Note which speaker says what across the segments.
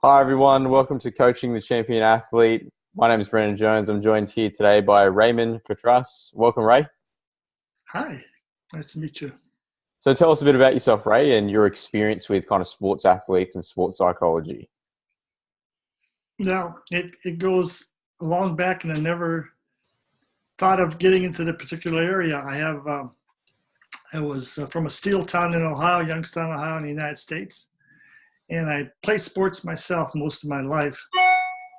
Speaker 1: Hi, everyone. Welcome to Coaching the Champion Athlete. My name is Brendan Jones. I'm joined here today by Raymond Petras. Welcome, Ray.
Speaker 2: Hi, nice to meet you.
Speaker 1: So tell us a bit about yourself, Ray, and your experience with kind of sports athletes and sports psychology.
Speaker 2: Now, it goes a long back, and I never thought of getting into the particular area. I was from a steel town in Ohio, Youngstown, Ohio, in the United States, and I played sports myself most of my life,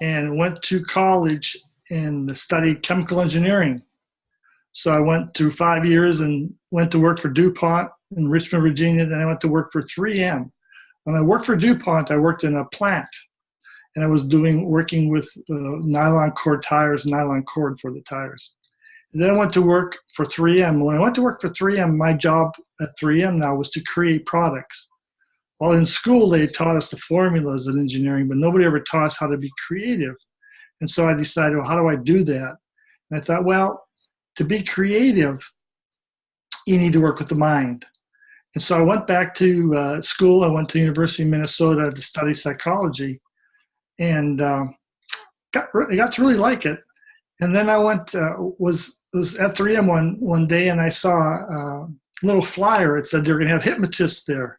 Speaker 2: and went to college and studied chemical engineering. So I went through 5 years and went to work for DuPont in Richmond, Virginia. Then I went to work for 3M. When I worked for DuPont, I worked in a plant, and I was working with nylon cord tires, nylon cord for the tires. And then I went to work for 3M. When I went to work for 3M, my job at 3M now was to create products. While in school, they taught us the formulas of engineering, but nobody ever taught us how to be creative. And so I decided, well, how do I do that? And I thought, well, to be creative, you need to work with the mind. And so I went back to school. I went to the University of Minnesota to study psychology, and got to really like it. And then I was at 3M one day, and I saw a little flyer. It said they were going to have hypnotists there.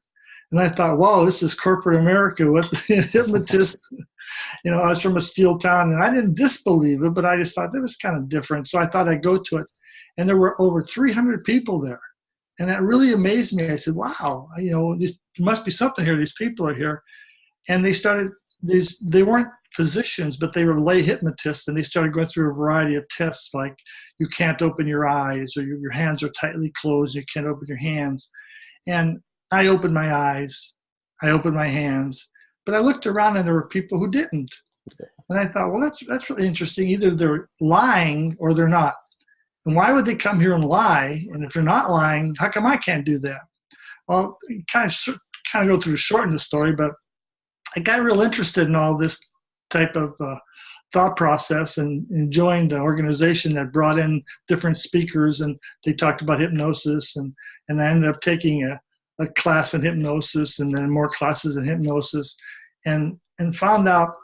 Speaker 2: And I thought, wow, this is corporate America with hypnotists. I was from a steel town, and I didn't disbelieve it, but I just thought that was kind of different. So I thought I'd go to it. And there were over 300 people there. And that really amazed me. I said, wow, there must be something here. These people are here. And they weren't physicians, but they were lay hypnotists. And they started going through a variety of tests, like you can't open your eyes, or your hands are tightly closed, you can't open your hands. And I opened my eyes, I opened my hands, but I looked around and there were people who didn't. And I thought, well, that's really interesting. Either they're lying or they're not. And why would they come here and lie? And if they're not lying, how come I can't do that? Well, kind of go through to shorten the story, but I got real interested in all this type of thought process and joined an organization that brought in different speakers, and they talked about hypnosis, and I ended up taking a class in hypnosis and then more classes in hypnosis, and found out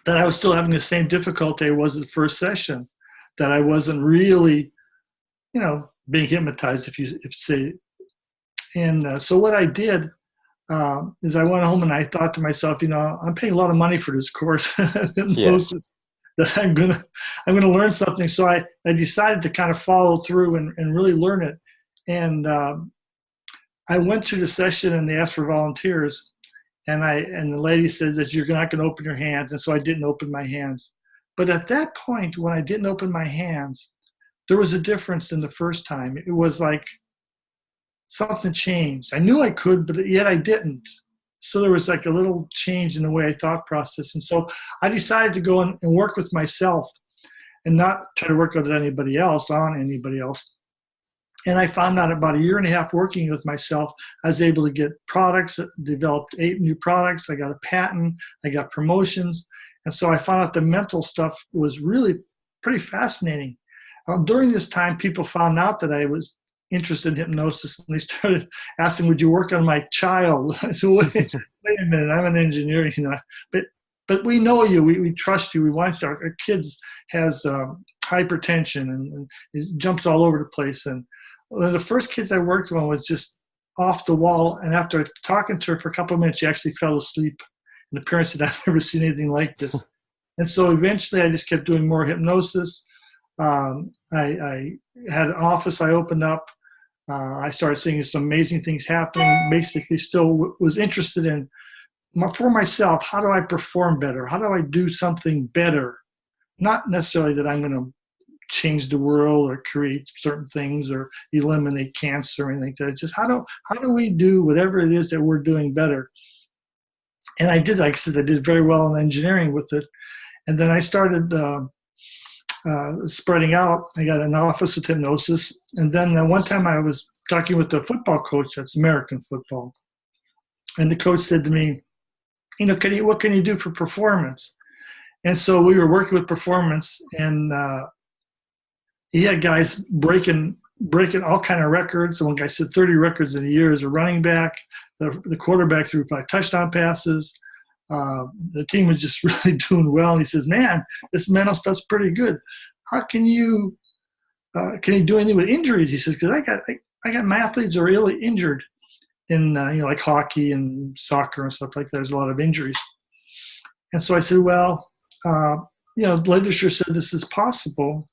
Speaker 2: that I was still having the same difficulty I was at the first session, that I wasn't really, being hypnotized, if you say. And so what I did is I went home and I thought to myself, I'm paying a lot of money for this course,
Speaker 1: Yes.
Speaker 2: hypnosis, that I'm gonna learn something. So I decided to kind of follow through and really learn it. And I went to the session and they asked for volunteers, and the lady said that you're not going to open your hands, and so I didn't open my hands. But at that point, when I didn't open my hands, there was a difference than the first time. It was like something changed. I knew I could, but yet I didn't. So there was like a little change in the way I thought process. And so I decided to go and work with myself and not try to work with anybody else, And I found out about a year and a half working with myself, I was able to get products, developed 8 new products. I got a patent, I got promotions. And so I found out the mental stuff was really pretty fascinating. During this time, people found out that I was interested in hypnosis, and they started asking, would you work on my child? I said, wait a minute, I'm an engineer, but we know you, we trust you, we want you. Our kids has hypertension and it jumps all over the place. And the first kids I worked on was just off the wall, and after talking to her for a couple of minutes, she actually fell asleep. And the parents said, I've never seen anything like this. And so eventually I just kept doing more hypnosis. I had an office I opened up. I started seeing some amazing things happening. Basically still was interested in, for myself, how do I perform better? How do I do something better? Not necessarily that I'm going to change the world or create certain things or eliminate cancer or anything like that. Just how do we do whatever it is that we're doing better? And I did, like I said, I did very well in engineering with it. And then I started spreading out. I got an office with hypnosis. And then one time I was talking with the football coach, that's American football. And the coach said to me, what can you do for performance? And so we were working with performance, and he had guys breaking all kind of records. And one guy said 30 records in a year as a running back. The quarterback threw 5 touchdown passes. the team was just really doing well. And he says, man, this mental stuff's pretty good. How can you do anything with injuries? He says, because I got my athletes are really injured in, like hockey and soccer and stuff like that. There's a lot of injuries. And so I said, well, literature said this is possible.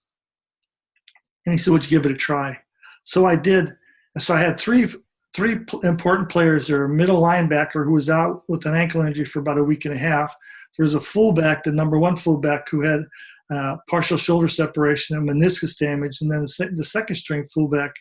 Speaker 2: And he said, would you give it a try? So I did. And so I had three important players. There a middle linebacker who was out with an ankle injury for about a week and a half. There was a fullback, the number one fullback, who had partial shoulder separation and meniscus damage. And then the second string fullback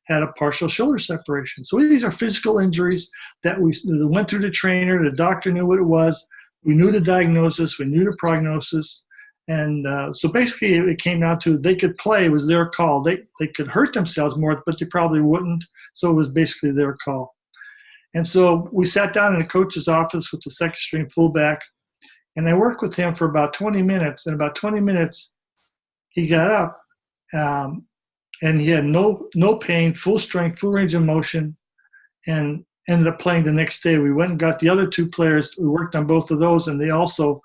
Speaker 2: had a partial shoulder separation. So these are physical injuries that we went through the trainer. The doctor knew what it was. We knew the diagnosis. We knew the prognosis. And so basically it came down to they could play. It was their call. They could hurt themselves more, but they probably wouldn't. So it was basically their call. And so we sat down in the coach's office with the second string fullback, and I worked with him for about 20 minutes. And about 20 minutes, he got up, and he had no pain, full strength, full range of motion, and ended up playing the next day. We went and got the other two players. We worked on both of those, and they also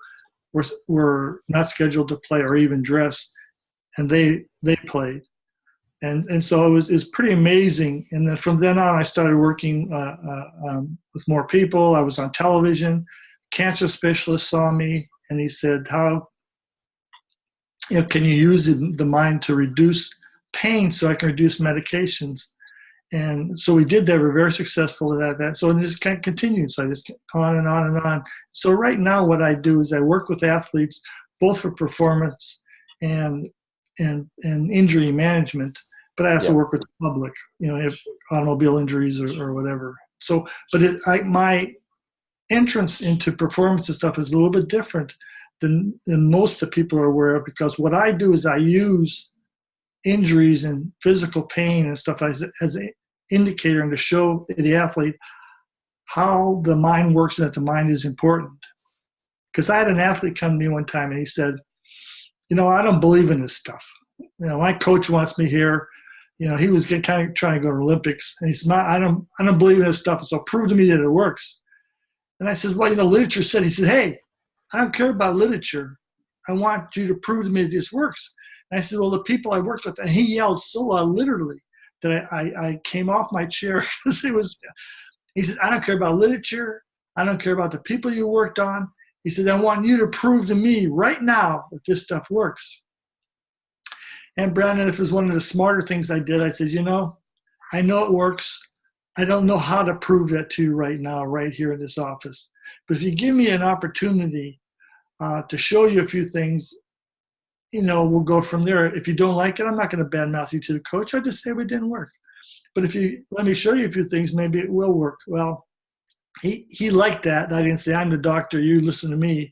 Speaker 2: were not scheduled to play or even dress, and they played. And so it was pretty amazing. And then from then on, I started working with more people. I was on television. Cancer specialist saw me, and he said, "How can you use the mind to reduce pain so I can reduce medications?" And so we did that. We're very successful at that. So it just kind of continued. So I just on and on and on. So right now what I do is I work with athletes both for performance and injury management, but I also work with the public, if automobile injuries or whatever. So, but my entrance into performance and stuff is a little bit different than most of the people are aware of, because what I do is I use injuries and physical pain and stuff as an indicator and to show the athlete how the mind works and that the mind is important. Because I had an athlete come to me one time and he said, I don't believe in this stuff. My coach wants me here. He was kind of trying to go to Olympics, and he said, I don't believe in this stuff, so prove to me that it works. And I said, well, literature said. He said, hey, I don't care about literature. I want you to prove to me that this works. And I said, well, the people I worked with, and he yelled so loud, literally, that I came off my chair because he says, I don't care about literature. I don't care about the people you worked on. He says, I want you to prove to me right now that this stuff works. And Brandon, if it was one of the smarter things I did, I said, I know it works. I don't know how to prove that to you right now, right here in this office. But if you give me an opportunity to show you a few things, we'll go from there. If you don't like it, I'm not going to badmouth you to the coach. I just say it didn't work. But if you let me show you a few things, maybe it will work. Well, he liked that. I didn't say, I'm the doctor, you listen to me,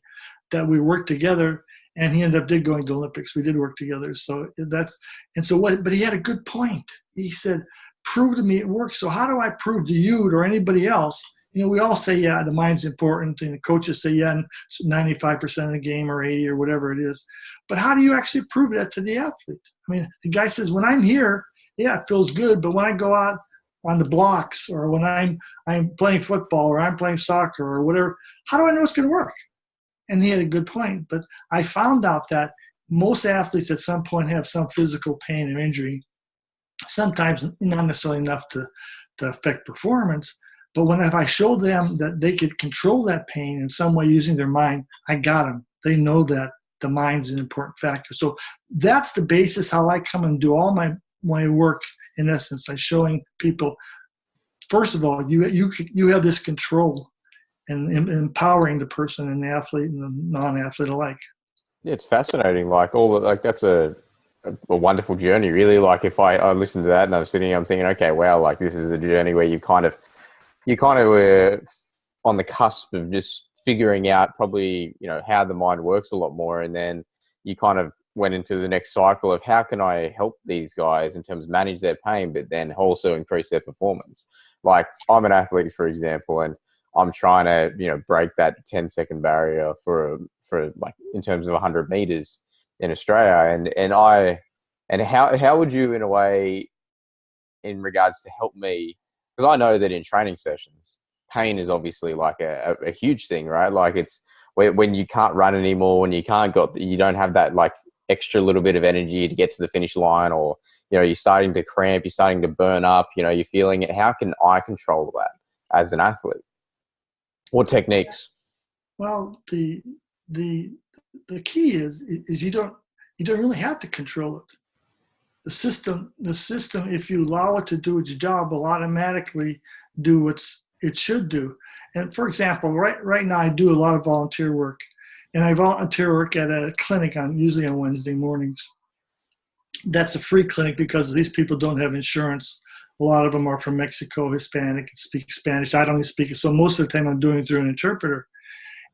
Speaker 2: that we worked together. And he ended up going to Olympics. We did work together. So but he had a good point. He said, prove to me it works. So how do I prove to you or anybody else? We all say, yeah, the mind's important. And the coaches say, yeah, 95% of the game or 80 or whatever it is. But how do you actually prove that to the athlete? I mean, the guy says, when I'm here, yeah, it feels good. But when I go out on the blocks or when I'm playing football or I'm playing soccer or whatever, how do I know it's going to work? And he had a good point. But I found out that most athletes at some point have some physical pain or injury, sometimes not necessarily enough to affect performance. But if I showed them that they could control that pain in some way using their mind, I got them. They know that the mind's an important factor. So that's the basis how I come and do all my work, in essence. I'm showing people, first of all, you have this control and empowering the person and the athlete and the non-athlete alike.
Speaker 1: Yeah, it's fascinating. That's a wonderful journey, really. Like if I listen to that and I'm thinking, okay, wow, like this is a journey where you kind of were on the cusp of just figuring out probably, how the mind works a lot more. And then you kind of went into the next cycle of how can I help these guys in terms of manage their pain, but then also increase their performance. Like I'm an athlete, for example, and I'm trying to, break that 10-second barrier for like in terms of 100 meters in Australia. And how would you, in a way, in regards to help me, because I know that in training sessions, pain is obviously like a huge thing, right? Like it's when you can't run anymore, when you don't have that like extra little bit of energy to get to the finish line, or, you know, you're starting to cramp, you're starting to burn up, you know, you're feeling it. How can I control that as an athlete? What techniques?
Speaker 2: Well, the key is you don't really have to control it. The system, if you allow it to do its job, will automatically do what it should do. And for example, right now I do a lot of volunteer work, and I volunteer work at a clinic usually on Wednesday mornings. That's a free clinic because these people don't have insurance. A lot of them are from Mexico, Hispanic, speak Spanish. I don't speak it, so most of the time I'm doing it through an interpreter.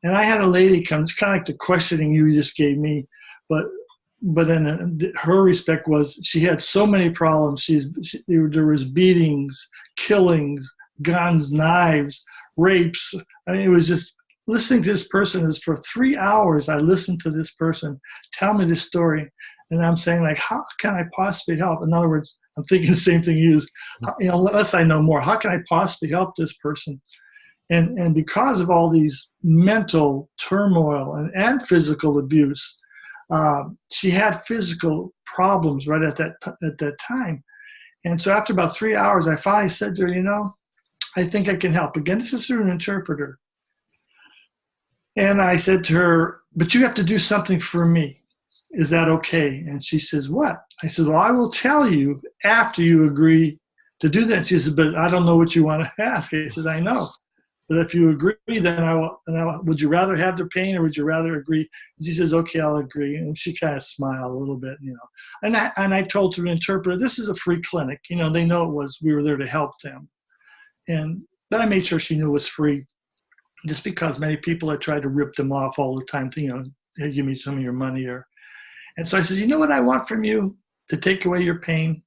Speaker 2: And I had a lady come, it's kind of like the questioning you just gave me, but in her respect was she had so many problems. There was beatings, killings, guns, knives, rapes. I mean, it was just listening to this person. It was for 3 hours. I listened to this person tell me this story, and I'm saying, like, how can I possibly help? In other words, I'm thinking the same thing you use. You know, unless I know more, how can I possibly help this person? And because of all these mental turmoil and physical abuse, she had physical problems right at that time. And so after about 3 hours, I finally said to her, you know, I think I can help. Again, this is through an interpreter. And I said to her, but you have to do something for me. Is that okay? And she says, what? I said, well, I will tell you after you agree to do that. She said, but I don't know what you want to ask. I said, I know. But if you agree, then would you rather have the pain, or would you rather agree? And she says, okay, I'll agree. And she kind of smiled a little bit, you know. And I told her, interpreter, this is a free clinic. You know, they know we were there to help them. But I made sure she knew it was free, just because many people had tried to rip them off all the time, you know, hey, give me some of your money. And so I said, you know what I want from you to take away your pain,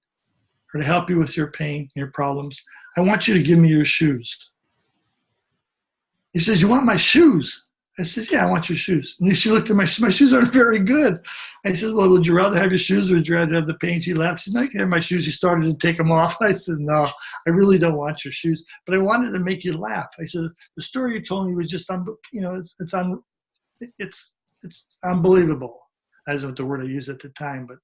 Speaker 2: or to help you with your pain, your problems? I want you to give me your shoes. He says, you want my shoes? I said, yeah, I want your shoes. And she looked at my shoes aren't very good. I said, well, would you rather have your shoes, or would you rather have the pain? She laughed. She said, no, you can have my shoes. She started to take them off. I said, no, I really don't want your shoes, but I wanted to make you laugh. I said, the story you told me was just, you know, it's unbelievable. That isn't the word I used at the time, but,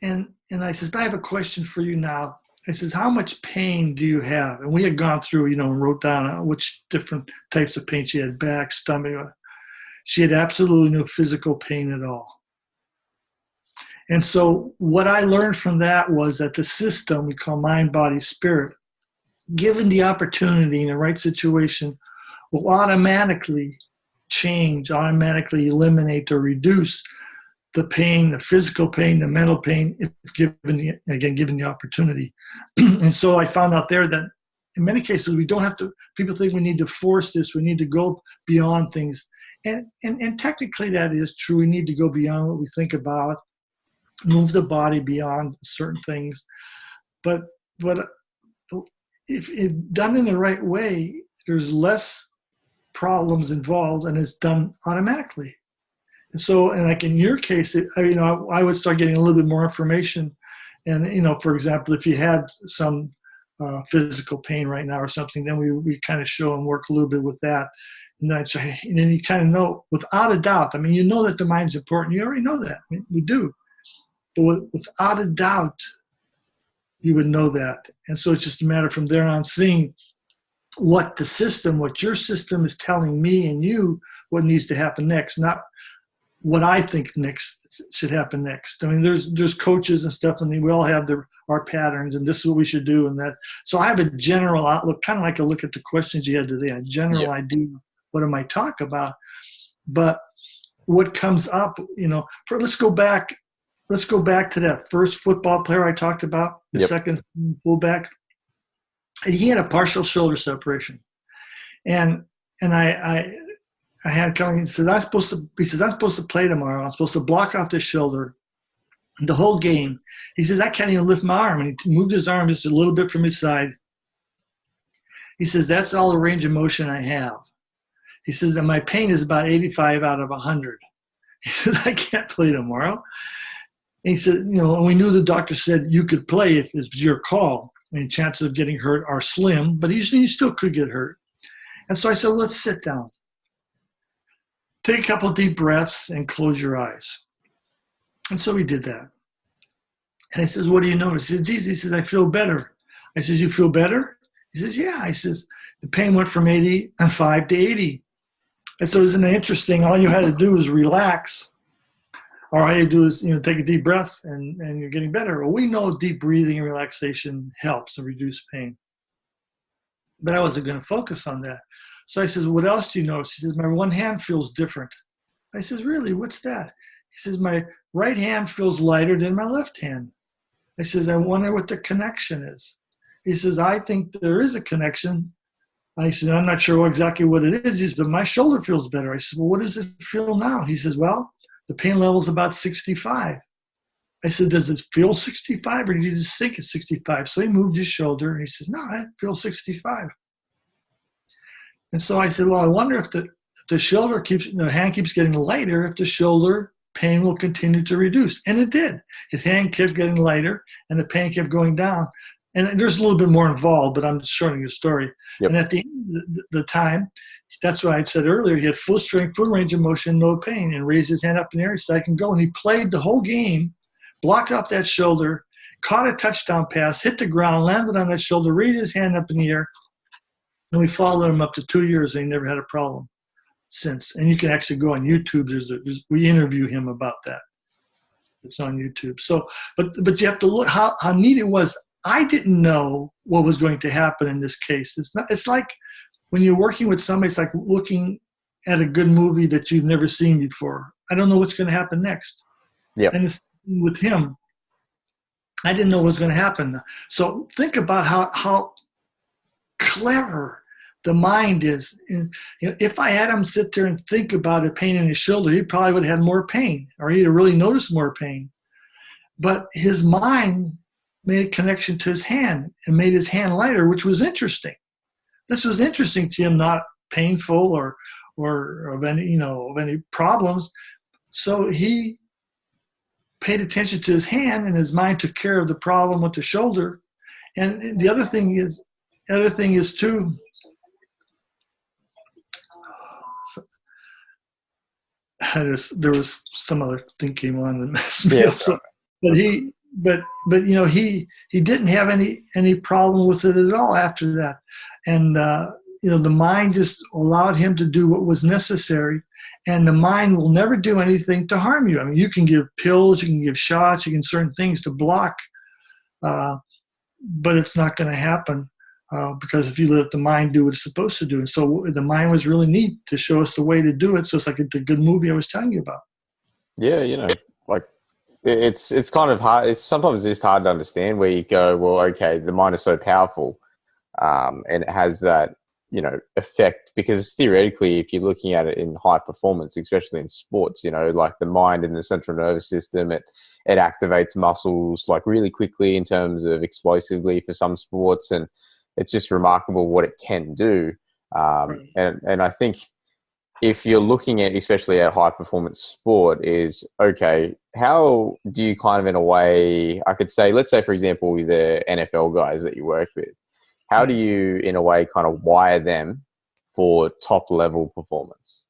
Speaker 2: and I said, but I have a question for you now. I says, how much pain do you have? And we had gone through, you know, and wrote down which different types of pain she had: back, stomach. She had absolutely no physical pain at all. And so what I learned from that was that the system we call mind, body, spirit, given the opportunity in the right situation, will automatically change, automatically eliminate or reduce the pain, the physical pain, the mental pain, if given the opportunity. And so I found out there that in many cases we don't have to, people think we need to force this, we need to go beyond things. And technically that is true. We need to go beyond what we think about, move the body beyond certain things. But if done in the right way, there's less problems involved, and it's done automatically. And so, and like in your case, I would start getting a little bit more information. And, you know, for example, if you had some physical pain right now or something, then we kind of show and work a little bit with that. And then you kind of know without a doubt. I mean, you know that the mind's important. You already know that. I mean, we do. But without a doubt, you would know that. And so it's just a matter from there on seeing what your system is telling me and you what needs to happen next, not what I think next should happen next. I mean, there's coaches and stuff, and we all have our patterns, and this is what we should do, and that. So I have a general outlook, kind of like a look at the questions you had today, a general idea, what I might talk about. But what comes up, you know, let's go back to that first football player I talked about, the second fullback. He had a partial shoulder separation, and I had coming. He said, I'm supposed to play tomorrow. I'm supposed to block off the shoulder the whole game. He says, I can't even lift my arm. And he moved his arm just a little bit from his side. He says, that's all the range of motion I have. He says that my pain is about 85 out of 100. He said, I can't play tomorrow. And he said, you know, and we knew the doctor said you could play if it was your call. I mean, chances of getting hurt are slim, but he still could get hurt. And so I said, let's sit down. Take a couple of deep breaths and close your eyes. And so we did that. And I says, what do you notice? He says, geez, he says, I feel better. I says, you feel better? He says, yeah. I says, the pain went from 85 to 80. And so isn't it interesting? All you had to do was relax. Or all you do is, take a deep breath and you're getting better. Well, we know deep breathing and relaxation helps and reduce pain. But I wasn't going to focus on that. So I says, what else do you notice? He says, my one hand feels different. I says, really? What's that? He says, my right hand feels lighter than my left hand. I says, I wonder what the connection is. He says, I think there is a connection. I said, I'm not sure exactly what it is. He says, but my shoulder feels better. I said, well, what does it feel now? He says, well, the pain level is about 65. I said, does it feel 65 or do you just think it's 65? So he moved his shoulder and he says, no, I feel 65. And so I said, well, I wonder if the hand keeps getting lighter, if the shoulder pain will continue to reduce. And it did. His hand kept getting lighter and the pain kept going down. And there's a little bit more involved, but I'm just shortening the story. Yep. And at the end of the time, that's what I said earlier, he had full strength, full range of motion, no pain, and raised his hand up in the air so I can go. And he played the whole game, blocked off that shoulder, caught a touchdown pass, hit the ground, landed on that shoulder, raised his hand up in the air. And we followed him up to 2 years, and he never had a problem since. And you can actually go on YouTube. We interview him about that. It's on YouTube. So, but you have to look how neat it was. I didn't know what was going to happen in this case. It's like when you're working with somebody, it's like looking at a good movie that you've never seen before. I don't know what's going to happen next.
Speaker 1: Yeah.
Speaker 2: And it's with him, I didn't know what was going to happen. So think about how clever the mind is. And, if I had him sit there and think about a pain in his shoulder, he probably would have had more pain, or he'd have really noticed more pain. But his mind made a connection to his hand and made his hand lighter, which was interesting. This was interesting to him, not painful or of any problems. So he paid attention to his hand, and his mind took care of the problem with the shoulder. And the other thing is too. There was some other thing came on that messed me up. So, but he didn't have any problem with it at all after that. And the mind just allowed him to do what was necessary, and the mind will never do anything to harm you. I mean, you can give pills, you can give shots, you can certain things to block, but it's not going to happen because if you let the mind do what it's supposed to do. And so the mind was really neat to show us the way to do it. So it's like the good movie I was telling you about.
Speaker 1: Yeah, like it's kind of hard. It's sometimes just hard to understand where you go, well, okay, the mind is so powerful, and it has that, effect, because theoretically, if you're looking at it in high performance, especially in sports, like the mind and the central nervous system, it activates muscles like really quickly in terms of explosively for some sports, and it's just remarkable what it can do. And I think if you're looking at, especially at high performance sport, is okay, how do you kind of, in a way, I could say, let's say, for example, the NFL guys that you work with, how do you, in a way, kind of wire them for top level performance?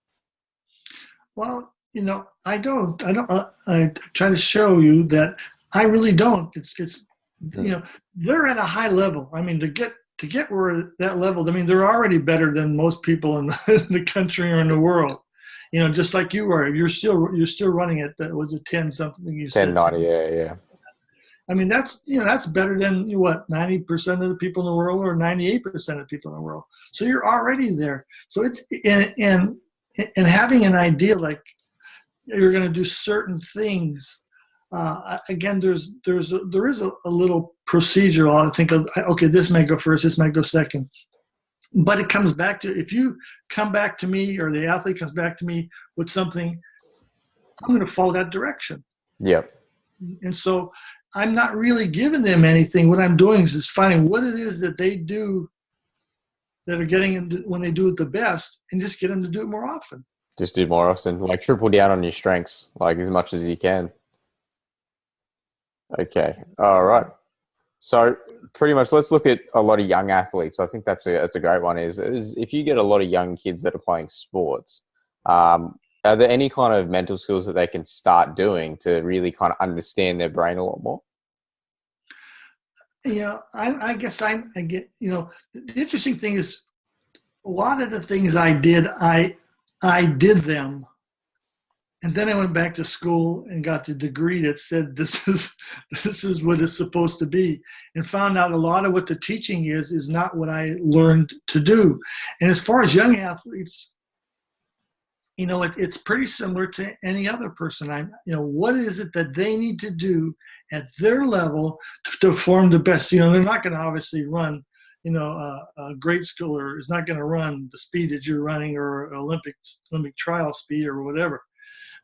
Speaker 2: Well, I don't. I try to show you that I really don't. It's they're at a high level. I mean, to get where that level, I mean, they're already better than most people in the country or in the world. Just like you are. You're still running at, was it 10 something you said?
Speaker 1: 1090, yeah. I
Speaker 2: mean, that's better than 90% of the people in the world or 98% of the people in the world. So you're already there. So it's and having an idea like you're going to do certain things. Again, there is a little procedure. I think, okay, this may go first, this might go second. But it comes back to, if you come back to me or the athlete comes back to me with something, I'm going to follow that direction.
Speaker 1: Yep.
Speaker 2: And so I'm not really giving them anything. What I'm doing is finding what it is that they do that are getting into when they do it the best, and just get them to do it more often.
Speaker 1: Just do more often, like triple down on your strengths, like as much as you can. Okay. All right. So pretty much, let's look at a lot of young athletes. I think that's a great one. Is if you get a lot of young kids that are playing sports, are there any kind of mental skills that they can start doing to really kind of understand their brain a lot more?
Speaker 2: I guess I get, the interesting thing is a lot of the things I did, I did them. And then I went back to school and got the degree that said this is what it's supposed to be, and found out a lot of what the teaching is not what I learned to do. And as far as young athletes, it's pretty similar to any other person. What is it that they need to do at their level to perform the best? They're not going to obviously run, a grade schooler is not going to run the speed that you're running, or Olympic trial speed or whatever,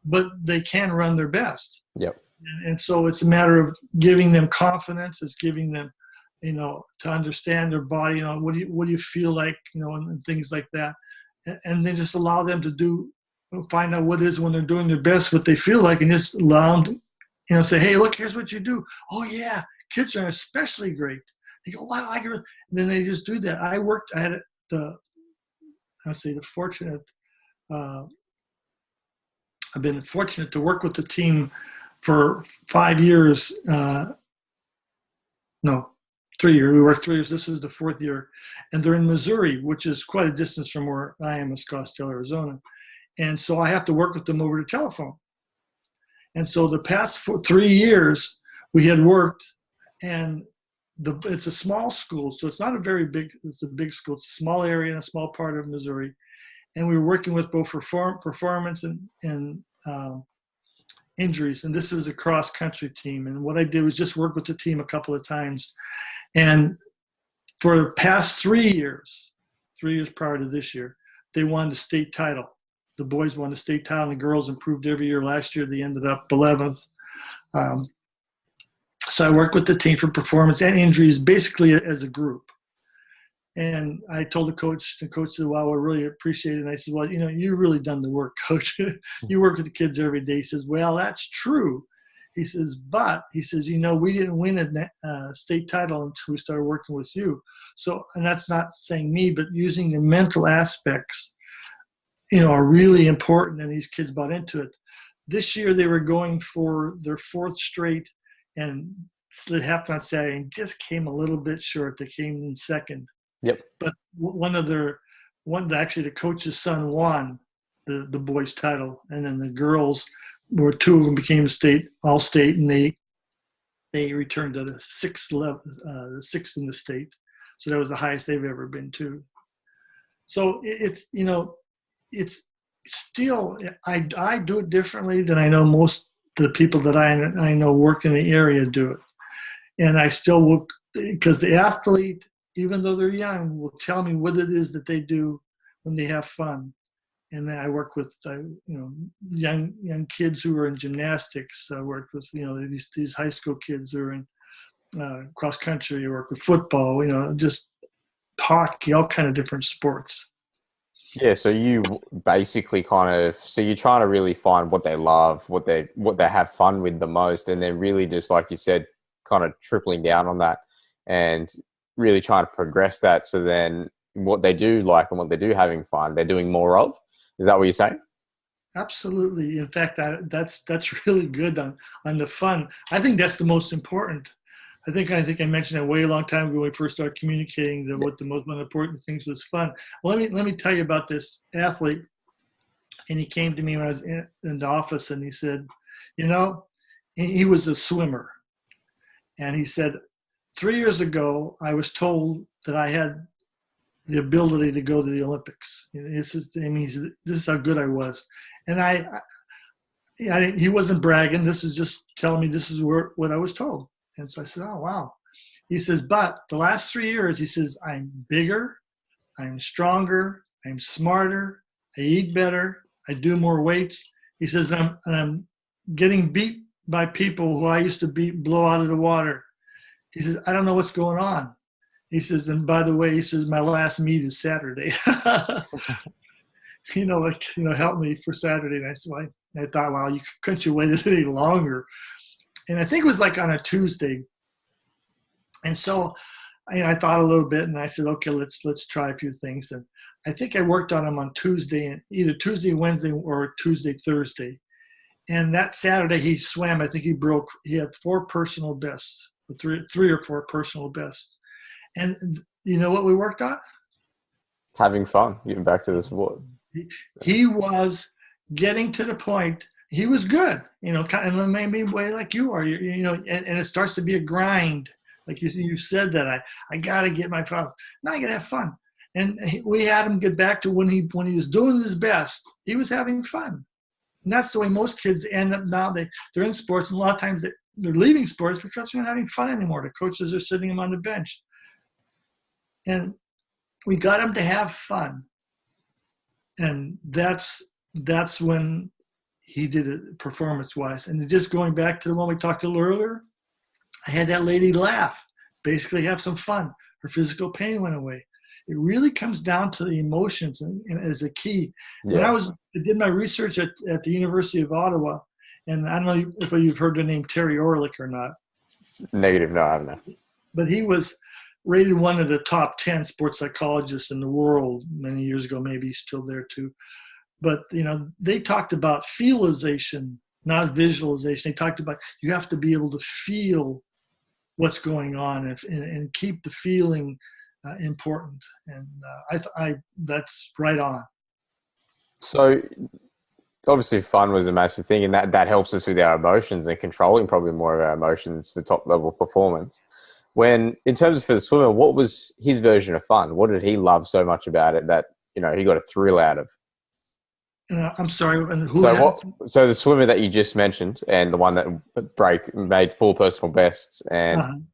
Speaker 2: but they can run their best.
Speaker 1: Yep.
Speaker 2: And so it's a matter of giving them confidence. It's giving them, to understand their body. What do you feel like, and things like that, and then just allow them to find out what is when they're doing their best, what they feel like, and just allow them to, say, hey, look, here's what you do. Oh yeah, kids are especially great. They go, wow, and then they just do that. I had the fortunate. I've been fortunate to work with the team for 5 years. 3 years. We worked 3 years. This is the 4th year. And they're in Missouri, which is quite a distance from where I am in Scottsdale, Arizona. And so I have to work with them over the telephone. And so the past 3 years we had worked, and it's a small school. So it's not it's a big school. It's a small area in a small part of Missouri. And we were working with both performance and injuries. And this is a cross-country team. And what I did was just work with the team a couple of times. And for the past 3 years prior to this year, they won the state title. The boys won the state title, and the girls improved every year. Last year, they ended up 11th. So I worked with the team for performance and injuries, basically as a group. And I told the coach said, well, I really appreciate it. And I said, well, you've really done the work, coach. You work with the kids every day. He says, well, that's true. He says, but we didn't win a state title until we started working with you. So, and that's not saying me, but using the mental aspects, are really important. And these kids bought into it. This year they were going for their 4th straight, and it happened on Saturday and just came a little bit short. They came in second.
Speaker 1: Yep.
Speaker 2: But actually the coach's son won the boys title, and then the girls 2 of them became all state, and they returned to the 6th level, the 6th in the state. So that was the highest they've ever been to. So it's still, I do it differently than I know most of the people that I know work in the area do it. And I still will, because the athlete, even though they're young, will tell me what it is that they do when they have fun. And then I work with young kids who are in gymnastics. I work with these high school kids who are in cross country. I work with football. Just hockey, all kind of different sports.
Speaker 1: Yeah, so you basically you're trying to really find what they love, what they have fun with the most, and then really just, like you said, kind of tripling down on that and really trying to progress that. So then what they do like and what they do having fun, they're doing more of. Is that what you're saying?
Speaker 2: Absolutely. In fact, that's really good on the fun. I think that's the most important. I think I mentioned that way a long time ago when we first started communicating that what the most important things was fun. Well, let me tell you about this athlete. And he came to me when I was in the office, and he said, he was a swimmer. And he said, 3 years ago, I was told that I had the ability to go to the Olympics. This is how good I was. And he wasn't bragging. This is just telling me this is what I was told. And so I said, oh, wow. He says, but the last 3 years, he says, I'm bigger, I'm stronger, I'm smarter, I eat better, I do more weights. He says, I'm getting beat by people who I used to blow out of the water. He says, I don't know what's going on. He says, and by the way, he says, my last meet is Saturday. Help me for Saturday. And I said, I thought, wow, couldn't you wait any longer? And I think it was like on a Tuesday. And so I thought a little bit, and I said, okay, let's try a few things. And I think I worked on them on Tuesday, either Tuesday, Wednesday, or Tuesday, Thursday. And that Saturday he swam. I think he had 4 personal bests, three or 4 personal bests. And you know what we worked on?
Speaker 1: Having fun, getting back to the sport.
Speaker 2: He was getting to the point. He was good, kind of maybe way like you are, and it starts to be a grind. Like you said that I got to get my fun. Now I got to have fun. And we had him get back to when he was doing his best, he was having fun. And that's the way most kids end up now. They're in sports, and a lot of times they're leaving sports because they're not having fun anymore. The coaches are sitting them on the bench. And we got him to have fun. And that's when he did it performance-wise. And just going back to the one we talked a little earlier, I had that lady laugh, basically have some fun. Her physical pain went away. It really comes down to the emotions and as a key.
Speaker 1: Yeah.
Speaker 2: When I did my research at the University of Ottawa, and I don't know if you've heard the name Terry Orlick or not.
Speaker 1: Negative, no, I haven't.
Speaker 2: But he was rated one of the top 10 sports psychologists in the world many years ago. Maybe he's still there too. But, they talked about feelization, not visualization. They talked about you have to be able to feel what's going on and keep the feeling important. And that's right on. So
Speaker 1: obviously fun was a massive thing, and that helps us with our emotions and controlling probably more of our emotions for top level performance. When, in terms of for the swimmer, what was his version of fun? What did he love so much about it that, he got a thrill out of?
Speaker 2: I'm sorry. And
Speaker 1: so the swimmer that you just mentioned, and the one that made 4 personal bests, and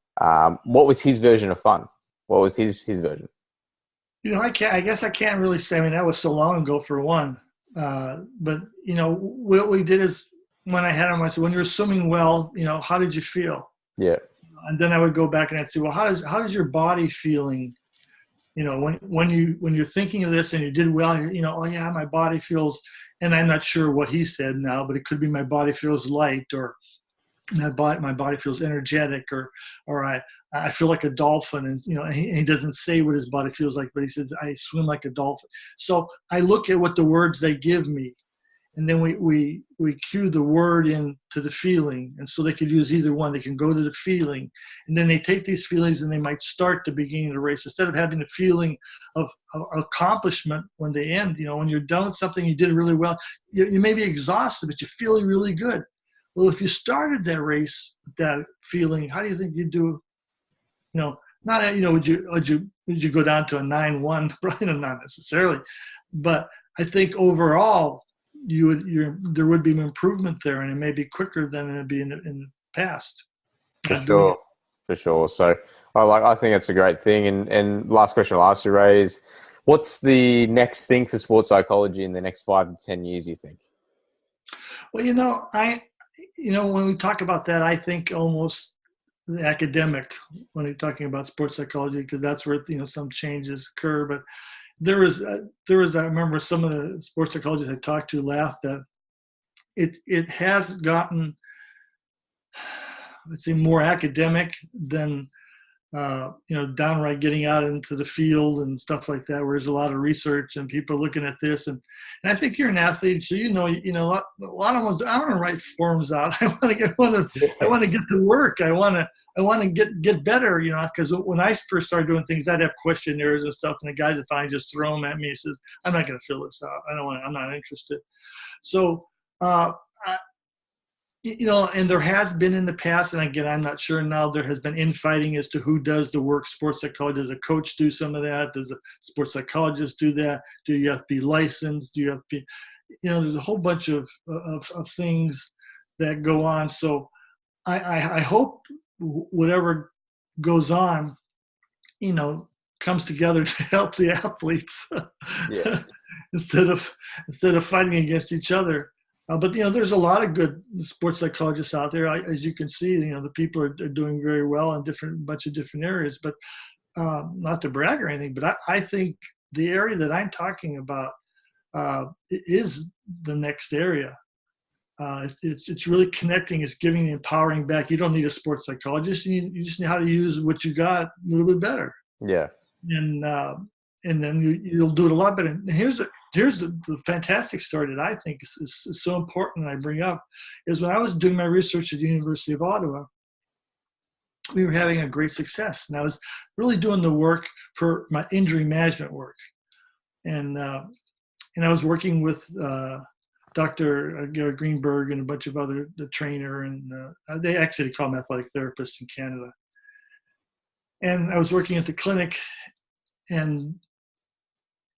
Speaker 1: what was his version of fun? What was his version?
Speaker 2: I guess I can't really say. I mean, that was so long ago for one. But what we did is when I had him, I said, when you're swimming well, how did you feel?
Speaker 1: Yeah.
Speaker 2: And then I would go back and I'd say, well, how does your body feeling? When you're thinking of this and you did well, oh yeah, my body feels, and I'm not sure what he said now, but it could be my body feels light, or my body feels energetic, or I feel like a dolphin, and he doesn't say what his body feels like, but he says I swim like a dolphin. So I look at what the words they give me, and then we cue the word into the feeling, and so they could use either one. They can go to the feeling, and then they take these feelings and they might start the beginning of the race instead of having the feeling of accomplishment when they end. When you're done with something, you did really well. You may be exhausted, but you're feeling really good. Well, if you started that race with that feeling, how do you think you'd do? Would you go down to a 9-1? Probably not necessarily, but I think overall there would be an improvement there, and it may be quicker than it'd be in the past.
Speaker 1: For sure. So I think it's a great thing. And last question I'll ask you, Ray, is what's the next thing for sports psychology in the next 5 to 10 years, you think?
Speaker 2: Well, when we talk about that, I think almost the academic when you're talking about sports psychology, because that's where some changes occur. But there was I remember some of the sports psychologists I talked to laughed that it has gotten, let's say, more academic than downright getting out into the field and stuff like that, where there's a lot of research and people are looking at this. And I think you're an athlete, so a lot of them, I want to write forms out. I want to get to work. I want to get better, because when I first started doing things, I'd have questionnaires and stuff, and the guys would finally just throw them at me. He says, I'm not going to fill this out. I'm not interested. So, and there has been in the past, and again, I'm not sure now, there has been infighting as to who does the work. Sports psychology, does a coach do some of that? Does a sports psychologist do that? Do you have to be licensed? Do you have to be, there's a whole bunch of things that go on. So I hope whatever goes on, comes together to help the athletes
Speaker 1: yeah.
Speaker 2: instead of fighting against each other. But there's a lot of good sports psychologists out there. As you can see, the people are doing very well in bunch of different areas. But not to brag or anything, but I think the area that I'm talking about is the next area. It's really connecting. It's giving the empowering back. You don't need a sports psychologist. You just know how to use what you got a little bit better.
Speaker 1: Yeah.
Speaker 2: And then you'll do it a lot better. And here's the fantastic story that I think is so important and I bring up is when I was doing my research at the University of Ottawa, we were having a great success. And I was really doing the work for my injury management work. And I was working with Dr. Gary Greenberg and a bunch of other, the trainer, and they actually call them athletic therapists in Canada. And I was working at the clinic, and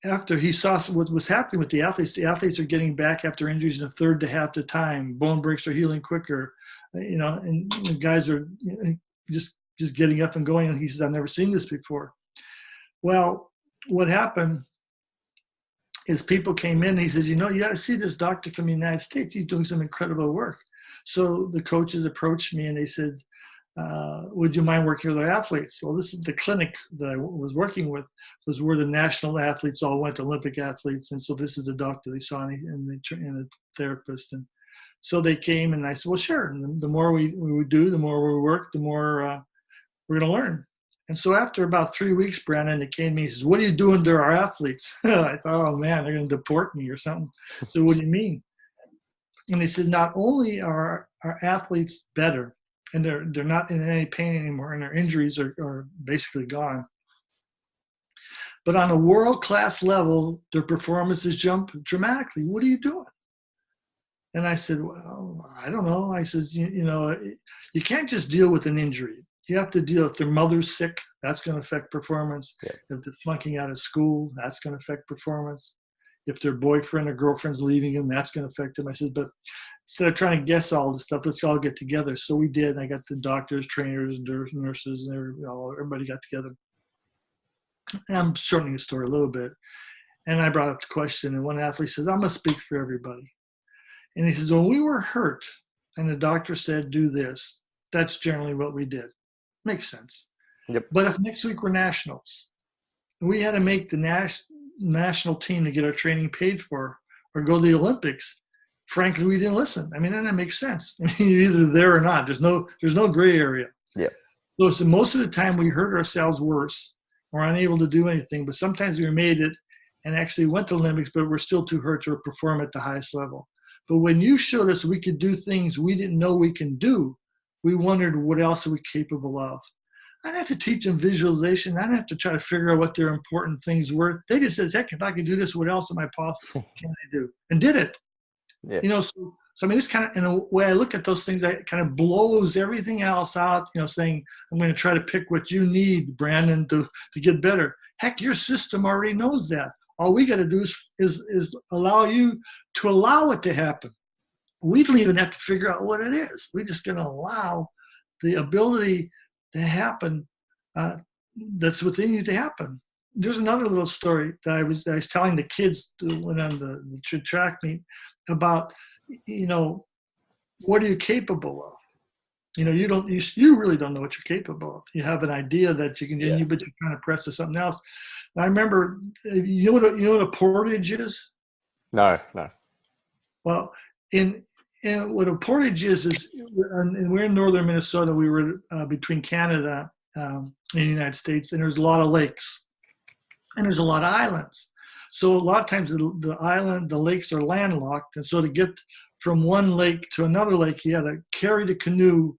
Speaker 2: after he saw what was happening with the athletes are getting back after injuries in a third to half the time. Bone breaks are healing quicker, and the guys are just getting up and going. And he says, I've never seen this before. Well, what happened is people came in and he says, you got to see this doctor from the United States. He's doing some incredible work. So the coaches approached me and they said, would you mind working with our athletes? Well, this is the clinic that I was working with, was where the national athletes all went, Olympic athletes. And so this is the doctor they saw and the therapist. And so they came and I said, well, sure. And the more we do, the more we work, the more we're going to learn. And so after about 3 weeks, Brandon, they came to me and says, what are you doing to our athletes? I thought, oh man, they're going to deport me or something. So what do you mean? And they said, not only are our athletes better, and they're not in any pain anymore, and their injuries are basically gone, but on a world-class level, their performances jump dramatically. What are you doing? And I said, well, I don't know. I said, you can't just deal with an injury. You have to deal if their mother's sick, that's going to affect performance.
Speaker 1: Yeah.
Speaker 2: If they're flunking out of school, that's going to affect performance. If their boyfriend or girlfriend's leaving them, that's going to affect them. I said, but instead of trying to guess all this stuff, let's all get together. So we did. I got the doctors, trainers, nurses, and everybody got together. And I'm shortening the story a little bit. And I brought up the question, and one athlete says, I'm going to speak for everybody. And he says, when we were hurt and the doctor said, do this, that's generally what we did. Makes sense.
Speaker 1: Yep.
Speaker 2: But if next week we're nationals, we had to make the national team to get our training paid for or go to the Olympics, frankly, we didn't listen. I mean, and that makes sense. I mean, you're either there or not. There's no gray area.
Speaker 1: Yeah.
Speaker 2: So most of the time we hurt ourselves worse. We're unable to do anything, but sometimes we made it and actually went to the Olympics, but we're still too hurt to perform at the highest level. But when you showed us we could do things we didn't know we can do, we wondered what else are we capable of. I didn't have to teach them visualization. I didn't have to try to figure out what their important things were. They just said, heck, if I could do this, what else am I possible can I do? And did it.
Speaker 1: Yeah.
Speaker 2: So I mean, this kind of, in a way I look at those things, that kind of blows everything else out, saying, I'm going to try to pick what you need, Brandon, to get better. Heck, your system already knows that. All we got to do is allow you to allow it to happen. We don't even have to figure out what it is. We're just going to allow the ability to happen that's within you to happen. There's another little story that I was telling the kids that went on the track meet about, what are you capable of? You really don't know what you're capable of. You have an idea that you can do, but you're trying to press to something else. And I remember, you know what a portage is? No. Well, and what a portage is and we're in northern Minnesota. We were between Canada and the United States, and there's a lot of lakes, and there's a lot of islands. So a lot of times the lakes are landlocked, and so to get from one lake to another lake, you had to carry the canoe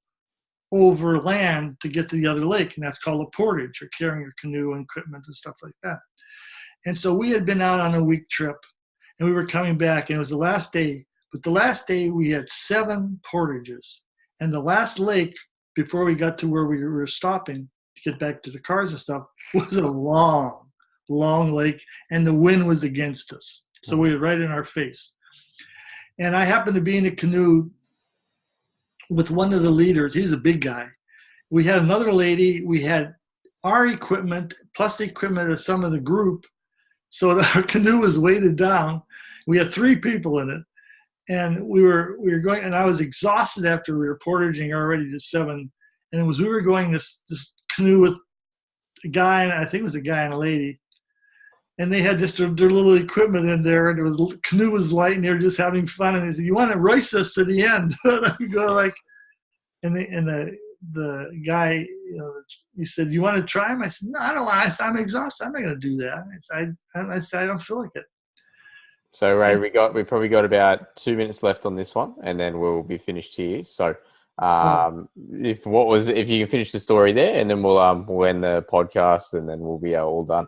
Speaker 2: over land to get to the other lake, and that's called a portage, or carrying your canoe and equipment and stuff like that. And so we had been out on a week trip, and we were coming back, and it was the last day. But the last day we had 7 portages, and the last lake before we got to where we were stopping to get back to the cars and stuff was a long lake, and the wind was against us. So we were right in our face. And I happened to be in a canoe with one of the leaders. He's a big guy. We had another lady. We had our equipment plus the equipment of some of the group. So our canoe was weighted down. We had 3 people in it. And we were going, and I was exhausted after we were portaging already to 7. And we were going this canoe with a guy, and I think it was a guy and a lady. and they had just their little equipment in there, and canoe was light, and they were just having fun. And they said, "You want to race us to the end?" And I go like, and the guy, he said, "You want to try him?" I said, "No, I don't want. I'm exhausted. I'm not going to do that." I said, "I don't feel like it."
Speaker 1: So Ray, we probably got about 2 minutes left on this one, and then we'll be finished here. So, if you can finish the story there, and then we'll end the podcast, and then we'll be all done.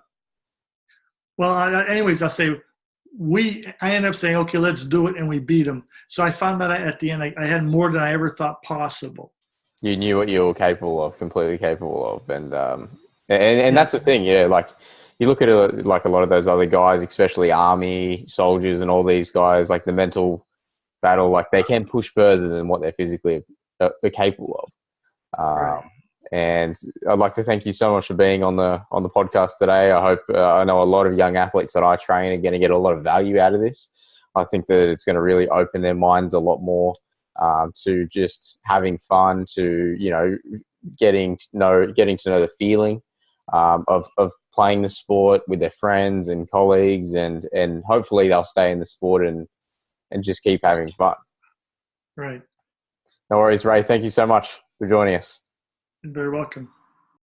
Speaker 2: Well, anyways, I'll say I ended up saying, "Okay, let's do it," and we beat them. So I found that at the end, I had more than I ever thought possible.
Speaker 1: You knew what you were capable of, completely capable of, and that's the thing, yeah. Like you look at it, like a lot of those other guys, especially army soldiers and all these guys, like the mental battle, like they can push further than what they're physically are capable of.
Speaker 2: Right.
Speaker 1: And I'd like to thank you so much for being on the podcast today. I hope I know a lot of young athletes that I train are going to get a lot of value out of this. I think that it's going to really open their minds a lot more to just having fun, to getting to know the feeling of playing the sport with their friends and colleagues, and hopefully they'll stay in the sport and just keep having fun.
Speaker 2: Right.
Speaker 1: No worries, Ray. Thank you so much for joining us.
Speaker 2: You're very welcome.